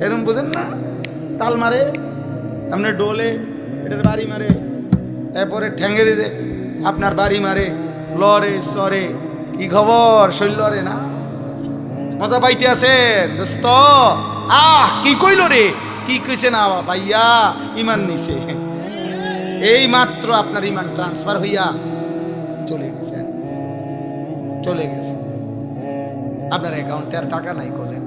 এরকম বুঝেন না? তাল মারে, আপনার ডোলে, এটার বাড়ি মারে, এরপরে ঠ্যাঙ্গেরে যে আপনার বাড়ি মারে, লরে সরে, কি খবর? শৈলরে না মজা পাইতে আছেন দোস্ত? কি কইল রে? কি কইছে না ভাইয়া? ইমান নিছে। এই মাত্র আপনার ইমান ট্রান্সফার হইয়া চলে গেছে, চলে গেছে। আপনার অ্যাকাউন্টে আর টাকা নাই, কোজেন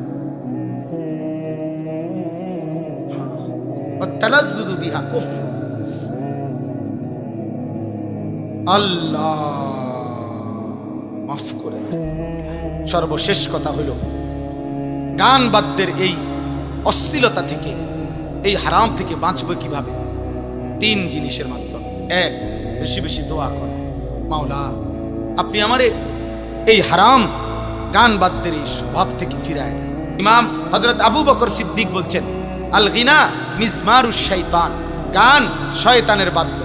আল্লাহ মাফ করে। সর্বশেষ কথা হইল, গান বাদ্যের এই অশ্লীলতা থেকে, এই হারাম থেকে বাঁচবো কিভাবে? 3 জিনিসের মাধ্যমে। 1, বেশি বেশি দোয়া করা, মাওলা আপনি আমারে এই হারাম গান বাদ্যের এই স্বভাব থেকে ফিরায় দেন। ইমাম হযরত আবু বকর সিদ্দিক বলছেন, আল গিনা মিজমারুশ শাইতান, গান শয়তানের বাদ্য।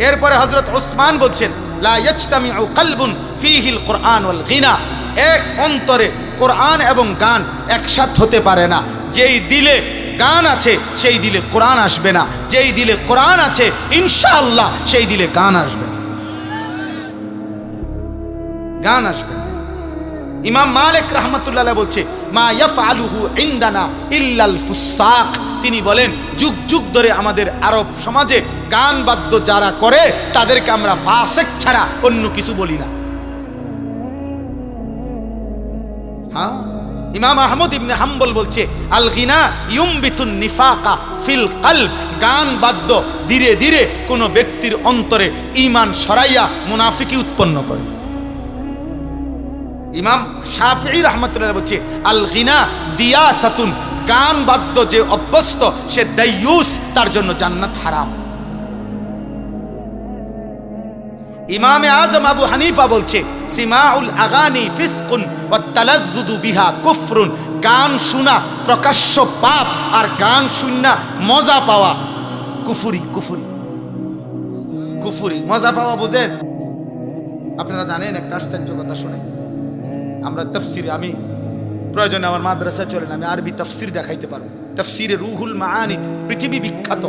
এরপরে হযরত ওসমান বলছেন, লা ইয়াজতামিউ কলবুন ফীহিল কুরআন ওয়াল গিনা, এক অন্তরে কোরআন এবং গান একসাথে হতে পারে না। যেই দিলে গান আছে সেই দিলে কোরআন আসবে না, যেই দিলে কোরআন আছে ইনশাআল্লাহ সেই দিলে গান আসবে না, গান আসবে না। ইমাম মালিক রাহমাতুল্লাহ আলাইহি বলছে, মা ইয়াফআলুহু ইনদানা ইল্লাল ফুসাক, তিনি বলেন যুগ যুগ ধরে আমাদের আরব সমাজে গান বাদ্য যারা করে তাদেরকে আমরা ফাসিক ছাড়া অন্য কিছু বলি না। হ্যাঁ, ইমাম আহমদ ইবনে হাম্বল বলছে, আল গিনা ইউমবিতুন নিফাকা ফিল কলব, গান বাদ্য ধীরে ধীরে কোন ব্যক্তির অন্তরে ঈমান সরাইয়া মুনাফিকি উৎপন্ন করে। ইমাম শাফিঈ রাহমাতুল্লাহ বলছে, আল গিনা দিয়াসাতুন, গান বাদ্য যে অভ্যস্ত সে দাইয়ুস, তার জন্য জান্নাত হারাম। ইমামে আজম আবু হানিফা বলছে, সিমাউল আগানি ফিসকুন ওয়া তালাজ্জুদু বিহা কুফরুন, গান শোনা প্রকাশ্য পাপ, আর গান শুননা মজা পাওয়া কুফরি। কুফরি কুফরি মজা পাওয়া বুঝেন? আপনারা জানেন একটা আশ্চর্য কথা শুনে, আমরা তাফসিরে, আমি প্রয়োজনে আমার মাদ্রাসায় চলেন, আমি আরবি তাফসির দেখাইতে পারবো। তাফসিরে রুহুল মাআনি, পৃথিবী বিখ্যাত,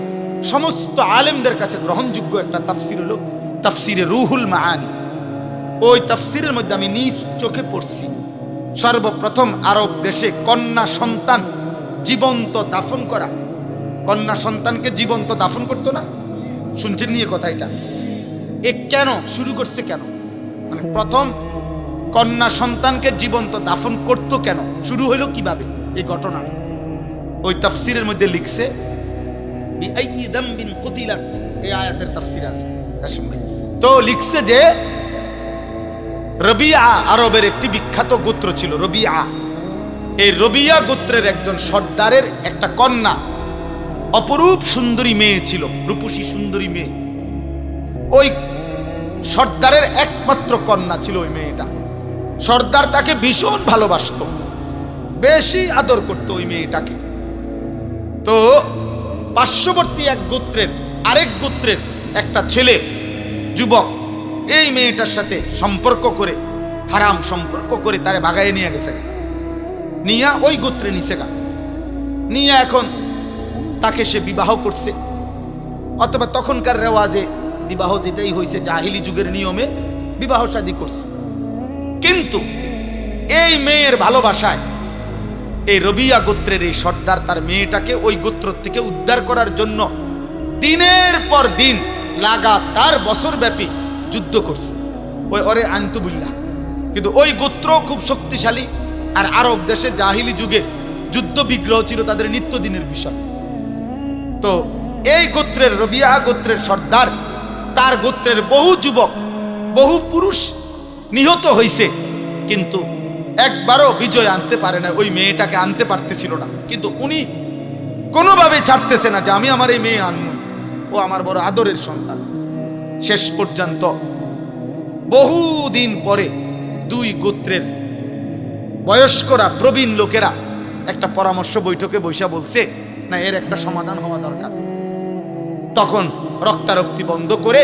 সমস্ত আলেমদের কাছে গ্রহণযোগ্য একটা তাফসির হলো তাফসিরে রুহুল মাআনি। ওই তাফসিরের মধ্যে আমি নিজ চোখে পড়ছি, সর্বপ্রথম আরব দেশে কন্যা সন্তান জীবন্ত দাফন করা, কন্যা সন্তানকে জীবন্ত দাফন করতো না, শুনছেন নিয়ে কথা? এটা কেন শুরু করছে? কেন মানে প্রথম কন্যা সন্তানকে জীবন্ত দাফন করতো কেন, শুরু হইল কিভাবে এই ঘটনা? ওই তাফসিরের মধ্যে লিখছে, বিআইয়ি যামবিন কুতিলাত, এই আয়াতের তাফসির আছে কাসিম ভাই। তো লিখছে যে রবিয়া আরবের একটি বিখ্যাত গোত্র ছিল, রবিয়া। এই রবিয়া গোত্রের একজন সর্দারের একটা কন্যা, অপরূপ সুন্দরী মেয়ে ছিল, রূপসী সুন্দরী মেয়ে। ওই সর্দারের একমাত্র কন্যা ছিল ওই মেয়েটা। সর্দার তাকে ভীষণ ভালোবাসতো, বেশি আদর করতো ওই মেয়েটাকে। তো পার্শ্ববর্তী এক গোত্রের, আরেক গোত্রের একটা ছেলে, যুবক, এই মেয়েটার সাথে সম্পর্ক করে, হারাম সম্পর্ক করে তারে ভাগাইয়ে নিয়ে গেছে, নিয়ে ওই গোত্রে নিছে গা, নিয়ে এখন তাকে সে বিবাহ করছে, অথবা তখনকার রেওয়াজে বিবাহ যেটাই হয়েছে জাহিলি যুগের নিয়মে বিবাহ শাদী করছে। কিন্তু এই মেয়ের ভালোবাসায় এই রবিয়া গোত্রের এই সর্দার তার মেয়েটাকে ওই গোত্র থেকে উদ্ধার করার জন্য দিনের পর দিন লাগাতার বছরব্যাপী যুদ্ধ করছে। ওই ওরে আনতুবিল্লাহ, কিন্তু ওই গোত্র খুব শক্তিশালী, আর আরব দেশে জাহিলি যুগে যুদ্ধ বিগ্রহ ছিল তাদের নিত্যদিনের বিষয়। তো এই গোত্রের, রবিয়া গোত্রের সর্দার, তার গোত্রের বহু যুবক, বহু পুরুষ নিহত হয়েছে, কিন্তু একবারও বিজয় আনতে পারে না, ওই মেয়েটাকে আনতে পারতেছিল না। কিন্তু উনি কোনোভাবে ছাড়তেছে না যে আমি আমার এই মেয়ে আনবো, ও আমার বড় আদরের সন্তান। শেষ পর্যন্ত বহুদিন পরে দুই গোত্রের বয়স্করা, প্রবীণ লোকেরা একটা পরামর্শ বৈঠকে বৈশা বলছে, না এর একটা সমাধান হওয়া দরকার। তখন রক্তারক্তি বন্ধ করে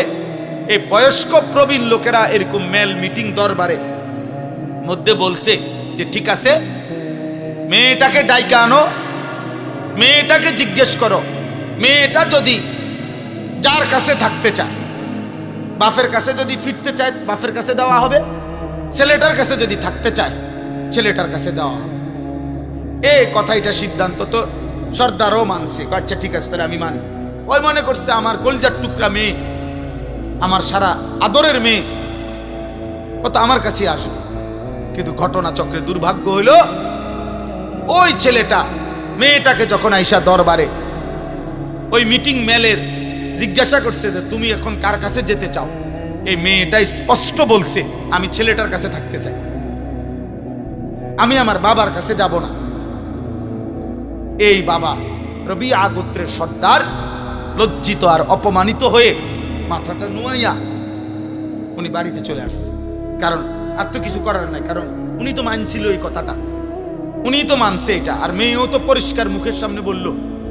এই বয়স্ক প্রবীণ লোকেরা এরকম মেল মিটিং দরবারে মধ্যে বলছে যে ঠিক আছে, মেয়েটাকে ডাইকা আনো, মেয়েটাকে জিজ্ঞেস করো, মেয়েটা যদি যার কাছে থাকতে চায়, বাপের কাছে যদি ফিরতে চায় বাপের কাছে দেওয়া হবে, ছেলেটার কাছে যদি থাকতে চায় ছেলেটার কাছে দেওয়া হবে। এই কথাটা সিদ্ধান্ত তো সর্দারও মানছে, আচ্ছা ঠিক আছে তাহলে আমি মানি। ওই মনে করছে আমার কলজার টুকরা মেয়ে, আমার সারা আদরের মেয়ে, ও তো আমার কাছে আসবে। কিন্তু ঘটনা চক্রে দুর্ভাগ্য হইল, ওই ছেলেটা মেয়েটাকে যখন আইসা দরবারে ওই মিটিং মেলের জিজ্ঞাসা করছে যে তুমি এখন কার কাছে যেতে চাও, এই মেয়েটা স্পষ্ট বলছে আমি ছেলেটার কাছে থাকতে চাই, আমি আমার বাবার কাছে যাব না। এই বাবা রবিয়া গোত্রের সর্দার লজ্জিত আর অপমানিত হয়ে মাথাটা নুয়াইয়া উনি বাড়িতে চলে আসছে। কারণ আর তো কিছু করার নাই, কারণ উনি তো মানছিল এই কথাটা, উনি তো মানছে এটা। আর মেয়েও তো পরিষ্কার মুখের সামনে বলল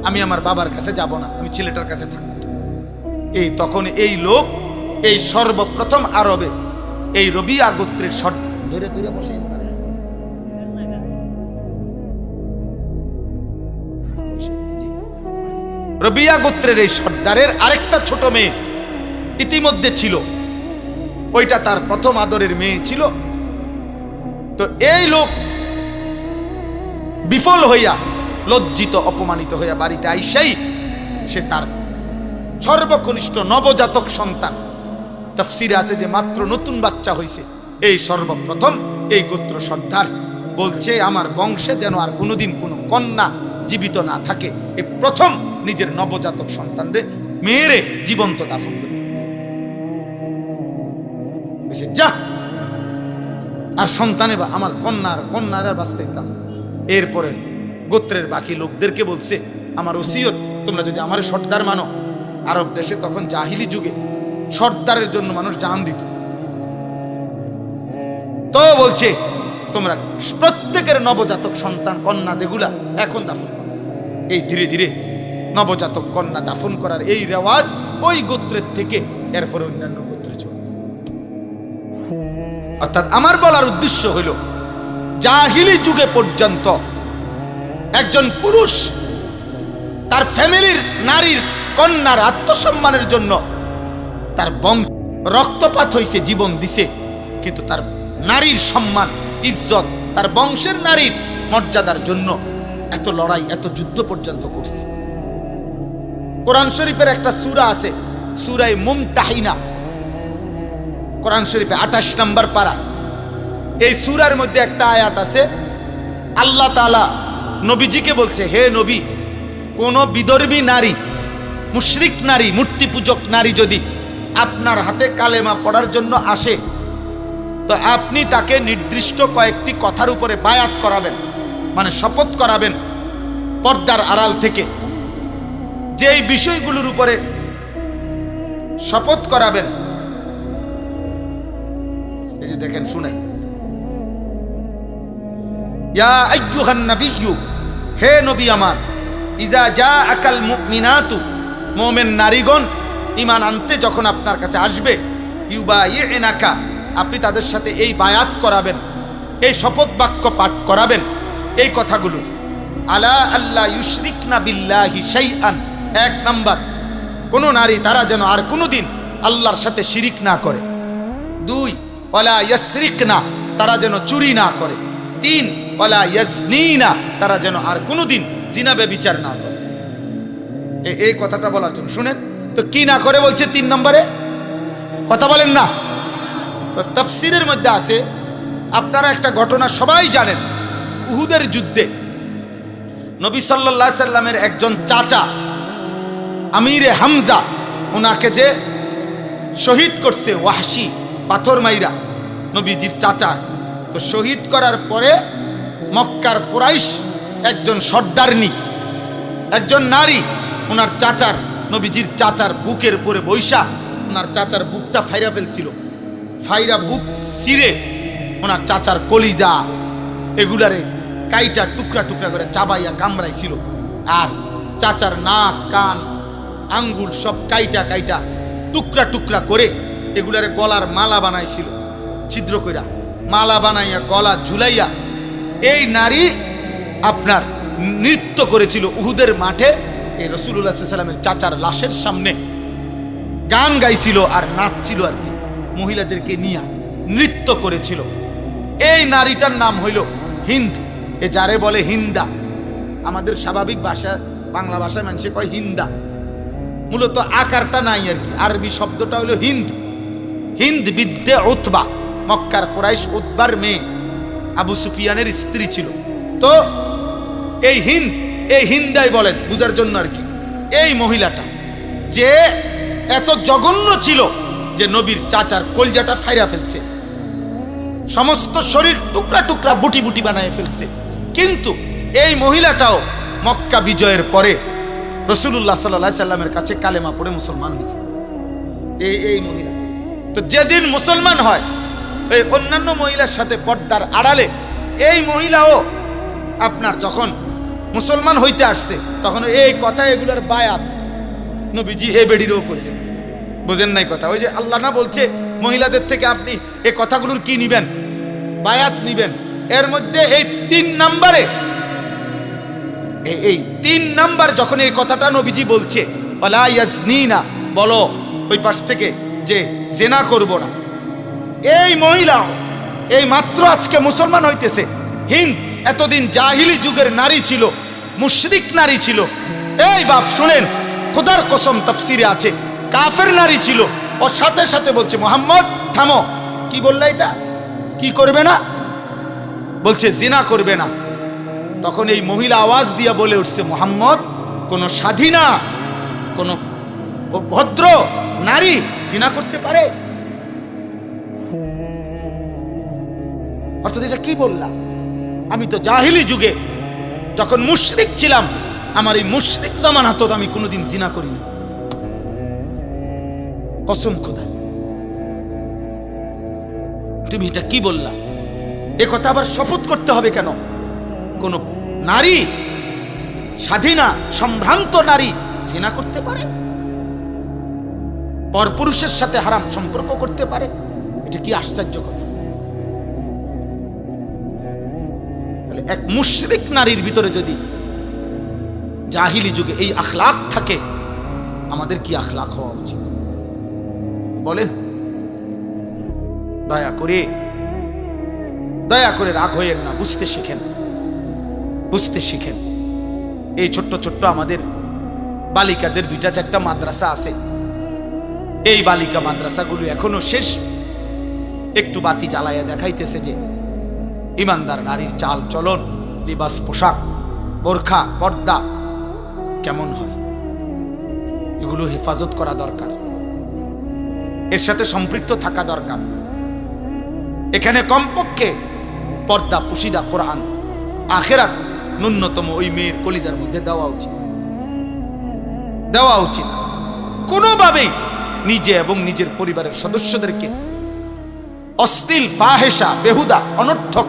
আমি আমার বাবার কাছে যাব না, আমি ছেলেটার কাছে থাকব। এই তখন এই লোক, এই সর্বপ্রথম আরবে এই রবিয়া গোত্রের ধরে ধরে বসে রবিয়া গোত্রের এই সর্দারের আরেকটা ছোট মেয়ে ইতিমধ্যে ছিল, ওইটা তার প্রথম আদরের মেয়ে ছিল। তো এই লোক বিফল হইয়া, লজ্জিত অপমানিত হইয়া বাড়িতে আইসাই সে তার সর্বকনিষ্ঠ নবজাতক সন্তান, তাফসিরে আছে যে মাত্র নতুন বাচ্চা হয়েছে, এই সর্বপ্রথম এই গোত্র সর্দার বলছে আমার বংশে যেন আর কোনোদিন কোনো কন্যা জীবিত না থাকে, এই প্রথম নিজের নবজাতক সন্তানরে মেয়েরে জীবন্ত দাফন করে যা, আর সন্তানে বা আমার কন্যার আর বাঁচতে দিতাম। এরপরে গোত্রের বাকি লোকদেরকে বলছে আমার ওসিয়ত, তোমরা যদি আমার সর্দার মানো, আরব দেশে তখন জাহিলি যুগে সর্দারের জন্য মানুষ জান দিত, তো বলছে তোমরা প্রত্যেকের নবজাতক সন্তান কন্যা যেগুলা এখন দাফন করো। এই ধীরে ধীরে নবজাতক কন্যা দাফন করার এই রেওয়াজ ওই গোত্রের থেকে এরপরে অন্যান্য গোত্রে চলে গেছে। অর্থাৎ আমার বলার উদ্দেশ্য হইল, জাহিলি যুগে পর্যন্ত একজন পুরুষ তার ফ্যামিলির নারীর কন্যার আত্মসম্মানের জন্য তার রক্তপাত হয়েছে, জীবন দিছে, কিন্তু তার নারীর সম্মান ইজ্জত, তার বংশের নারীর মর্যাদার জন্য এত লড়াই, এত যুদ্ধ পর্যন্ত করছে। কোরআন শরীফের একটা সূরা আছে, সূরা মুমতাহিনা, কোরআন শরীফে 28 নম্বর পারা। এই সূরার মধ্যে একটা আয়াত আছে, আল্লাহ তাআলা নবীজিকে বলছে, হে নবী, কোন বিধর্মী নারী, মুশরিক নারী, মূর্তি পূজক নারী যদি আপনার হাতে কালেমা পড়ার জন্য আসে, তো আপনি তাকে নির্দিষ্ট কয়েকটি কথার উপরে বায়াত করাবেন, মানে শপথ করাবেন পর্দার আড়াল থেকে। যেই বিষয়গুলোর উপরে শপথ করাবেন, এই যে দেখেন, শুনে, ইয়া আইয়ুহান নাবিয়্যু, হে নবী আমার, ইজা জাআকাল মুমিনাতু, মুমিন নারীগণ ঈমান আনতে যখন আপনার কাছে আসবে, ইউবাইয়িনাকা, আপনি তাদের সাথে এই বায়াত করাবেন, এই শপথ বাক্য পাঠ করাবেন এই কথাগুলো। আলা আল্লাহ ইউশরিকনা বিল্লাহি শাইআন, এক নাম্বার, কোন নারী তারা যেন আর কোনোদিন আল্লাহর সাথে শিরিক না করে। দুই, ওয়ালা ইয়াসরিকনা, তারা যেন চুরি না করে। তিন, ওয়ালা ইয়াজনিনা, তারা যেন আর কোনোদিন জিনা ব্যভিচার না করে। এই কথাটা বলার জন্য শুনেন তো, কি না করে বলছে 3 নম্বরে, কথা বলেন না। তো তাফসীরের মধ্যে আছে, আপনারা একটা ঘটনা সবাই জানেন, উহুদের যুদ্ধে নবী সাল্লাল্লাহু আলাইহি সাল্লামের একজন চাচা আমিরে হামজা, ওনাকে যে শহীদ করছে ওয়াহশী পাথর মাইরা, নবীজির চাচা। তো শহীদ করার পরে মক্কার কুরাইশ একজন সর্দারনী, একজন নারী, ওনার চাচার, নবীজির চাচার বুকের উপরে বৈশা ওনার চাচার বুকটা ফাইরা ফেলছিল। ফাইরা বুক ছিঁড়ে ওনার চাচার কলিজা এগুলারে কাইটা টুকরা টুকরা করে চাবাইয়া কামড়াইছিল। আর চাচার নাক, কান, আঙ্গুল সব কাইটা কাইটা টুকরা টুকরা করে এগুলারে গলার মালা বানাইছিল, ছিদ্র কইরা মালা বানাইয়া গলা ঝুলাইয়া এই নারী আপনার নৃত্য করেছিল উহুদের মাঠে। এই রাসূলুল্লাহ সাল্লাল্লাহু আলাইহি ওয়াসাল্লামের চাচার লাশের সামনে গান গাইছিল আর নাচছিল আর কি, মহিলাদেরকে নিয়ে নৃত্য করেছিল। এই নারীটার নাম হইল হিন্দ। এ যারে বলে হিন্দা, আমাদের স্বাভাবিক ভাষা বাংলা ভাষায় মানুষে কয় হিন্দা, মূলত আকারটা নাই আর কি। আরবি শব্দটা হলো হিন্দ। হিন্দ বিদ্যে উতবা, মক্কার কুরাইশ উতবার মেয়ে, আবু সুফিয়ানের স্ত্রী ছিল। তো এই হিন্দাই বলেন বুঝার জন্য আর কি। এই মহিলাটা যে এত জঘন্য ছিল যে নবীর চাচার কলজাটা ফাইরা ফেলছে, সমস্ত শরীর টুকরা টুকরা বুটি বুটি বানায় ফেলছে। কিন্তু এই মহিলাটাও মক্কা বিজয়ের পরে রাসূলুল্লাহ সাল্লাল্লাহু আলাইহি সাল্লামের কাছে কালেমা পড়ে মুসলমান হয়েছে। এই মহিলা তো যেদিন মুসলমান হয়, এই অন্যান্য মহিলার সাথে পর্দার আড়ালে এই মহিলাও আপনার যখন মুসলমান হইতে আসছে, তখন এই কথা এগুলার বায়াত নবীজি এ বেডিরও কইছে। বুঝেন নাই কথা? ওই যে আল্লাহ না বলছে মহিলাদের থেকে আপনি এই কথাগুলোর কি নিবেন? বায়াত নিবেন। এর মধ্যে এই 3 নম্বরে, এই 3 নাম্বার যখন এই কথাটা নবীজি বলছে, ওয়ালা ইয়াজনিনা, বলো ওই পাশ থেকে যে জিনা করব না, এই মহিলা এই মাত্র আজকে মুসলমান হইতেছে। হিন্দ এতদিন জাহিলি যুগের নারী ছিল, মুশরিক নারী ছিল। এই বাপ শুনেন, খোদার কসম তাফসিরে আছে কাফের নারী ছিল। ওর সাথে সাথে বলছে মুহাম্মদ থামো। কি বললা এটা? কি করবে না? বলছে জিনা করবে না। তখন এই মহিলা আওয়াজ দিয়া বলে উঠছে, মুহাম্মদ কোন স্বাধীনা, কোন ভদ্র নারী জিনা করতে পারে? অর্থাৎ এটা কি বললা? আমি তো জাহিলি যুগে যখন মুশরিক ছিলাম, আমার এই মুশরিক জামানা তো আমি কোনোদিন জিনা করিনি। কসম খোদা, তুমি এটা কি বললা? এ কথা আবার শপথ করতে হবে কেন? কোন নারী, স্বাধীনা সম্ভ্রান্ত নারী জিনা করতে পারে? পরপুরুষের সাথে হারাম সম্পর্ক করতে পারে? এটা কি আশ্চর্য কথা! এক মুশরিক নারীর ভিতরে যদি জাহিলি যুগে এই আখলাক থাকে, আমাদের কি আখলাক হওয়া উচিত বলেন? দয়া করে রাগ হইয়েন না, বুঝতে শিখেন, বুঝতে শিখেন। এই ছোট্ট ছোট্ট আমাদের বালিকাদের 2-4টা মাদ্রাসা আছে। এই বালিকা মাদ্রাসাগুলো এখনো শেষ, একটু বাতি জ্বালাইয়া দেখাইতেছে যে ইমানদার নারীর চাল চলন, লিবাস, পোশাক, বোরখা, পর্দা কেমন হয়। এগুলো হেফাজত করা দরকার, এর সাথে সম্পৃক্ত থাকা দরকার। এখানে কমপক্ষে পর্দা, পুশিদা, কোরআন, আখিরাত ন্যূনতম ওই মেয়ের কলিজার মধ্যে দেওয়া উচিত। কোনোভাবেই নিজে এবং নিজের পরিবারের সদস্যদেরকে অশ্লীল, ফাহেশা, বেহুদা, অনর্থক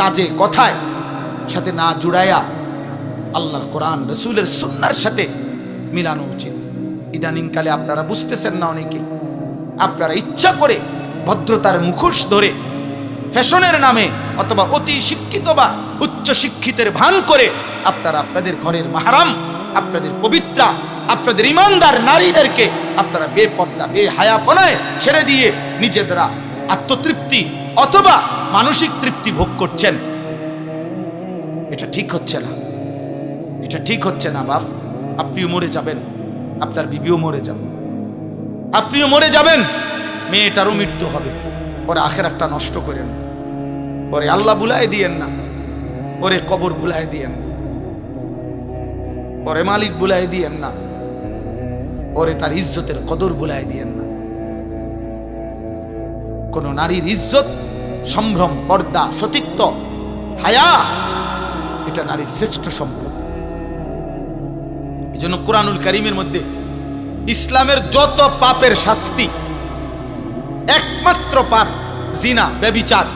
কাজে, কথায় সাথে না জুড়াইয়া আল্লাহর কোরআন, রাসূলের সুন্নাহর সাথে মিলানো উচিত। ইদানিংকালে আপনারা বুঝতেছেন না, অনেকে আপনারা ইচ্ছা করে ভদ্রতার মুখোশ ধরে ফ্যাশনের নামে অথবা অতি শিক্ষিত বা উচ্চ শিক্ষিতের ভান করে আপনারা আপনাদের ঘরের মাহরাম, আপনাদের পবিত্রা, আপনাদের ইমানদার নারীদেরকে আপনারা বেপর্দা, বেহায়াপনায় ছেড়ে দিয়ে নিজেদের আত্মতৃপ্তি অথবা মানসিক তৃপ্তি ভোগ করছেন। এটা ঠিক হচ্ছে না, এটা ঠিক হচ্ছে না বাপ। আপনিও মরে যাবেন, আপনার বিবিও মরে যাবে, আপনিও মরে যাবেন, মেয়েটারও মৃত্যু হবে। ওরে আখিরাতটা নষ্ট করেন না, ওরে আল্লাহ ভুলাই দিয়েন না, ওরে কবর ভুলাই দিয়েন না, ওরে মালিক ভুলাই দিয়েন না, ওরে তার ইজ্জতের কদর ভুলাই দিয়েন না। কোন নারীর ইজ্জত, সম্ভ্রম, পর্দা, সতীত্ব, হায়া, এটা নারীর শ্রেষ্ঠ সম্পদ। এই জন্য কুরআনুল কারীমের মধ্যে ইসলামের যত পাপের শাস্তি, একমাত্র পাপ জিনা, ব্যভিচার,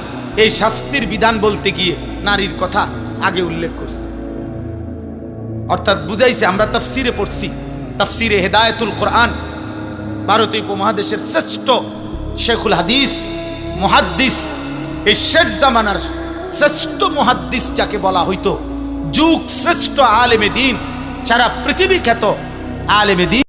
এই শাস্তির বিধান বলতে গিয়ে নারীর কথা আগে উল্লেখ করছে। অর্থাৎ বুঝাইছে, আমরা তাফসিরে পড়ছি, তাফসিরে হেদায়েতুল কোরআন ভারতীয় উপমহাদেশের শ্রেষ্ঠ শেখুল হাদিস, মুহাদ্দিস, এই শেষ জামানার শ্রেষ্ঠ মুহাদ্দিস যাকে বলা হইতো, যুগ শ্রেষ্ঠ আলেমে দ্বীন, সারা পৃথিবী খ্যাত আলেমে দ্বীন।